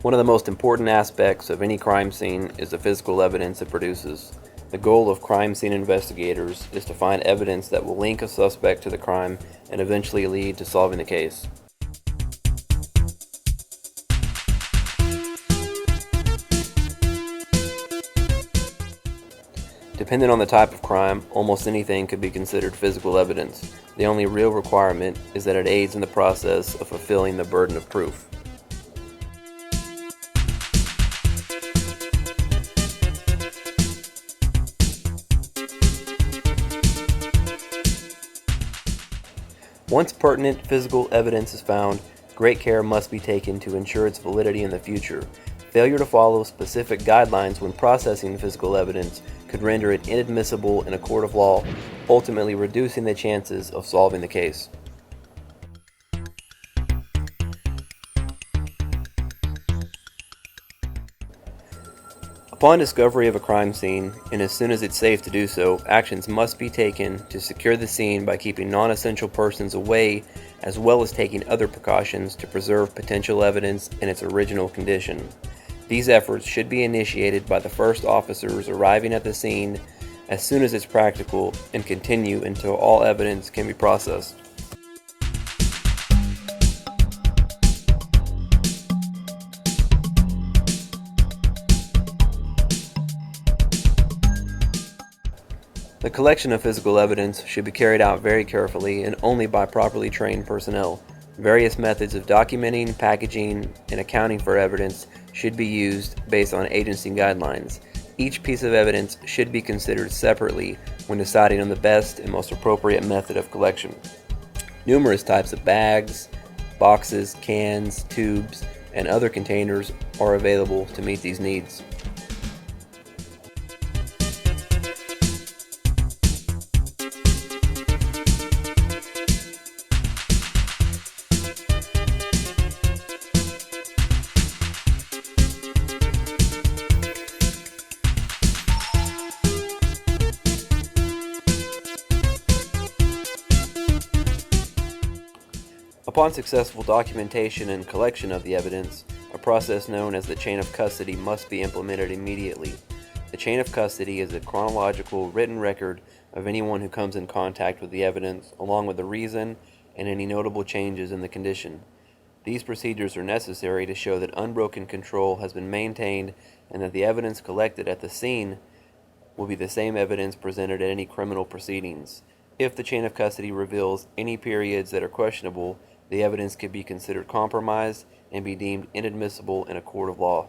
One of the most important aspects of any crime scene is the physical evidence it produces. The goal of crime scene investigators is to find evidence that will link a suspect to the crime and eventually lead to solving the case. Depending on the type of crime, almost anything could be considered physical evidence. The only real requirement is that it aids in the process of fulfilling the burden of proof. Once pertinent physical evidence is found, great care must be taken to ensure its validity in the future. Failure to follow specific guidelines when processing physical evidence could render it inadmissible in a court of law, ultimately reducing the chances of solving the case. Upon discovery of a crime scene, and as soon as it's safe to do so, actions must be taken to secure the scene by keeping non-essential persons away, as well as taking other precautions to preserve potential evidence in its original condition. These efforts should be initiated by the first officers arriving at the scene as soon as it's practical and continue until all evidence can be processed. The collection of physical evidence should be carried out very carefully and only by properly trained personnel. Various methods of documenting, packaging, and accounting for evidence should be used based on agency guidelines. Each piece of evidence should be considered separately when deciding on the best and most appropriate method of collection. Numerous types of bags, boxes, cans, tubes, and other containers are available to meet these needs. Upon successful documentation and collection of the evidence, a process known as the chain of custody must be implemented immediately. The chain of custody is a chronological written record of anyone who comes in contact with the evidence, along with the reason and any notable changes in the condition. These procedures are necessary to show that unbroken control has been maintained and that the evidence collected at the scene will be the same evidence presented at any criminal proceedings. If the chain of custody reveals any periods that are questionable, the evidence could be considered compromised and be deemed inadmissible in a court of law.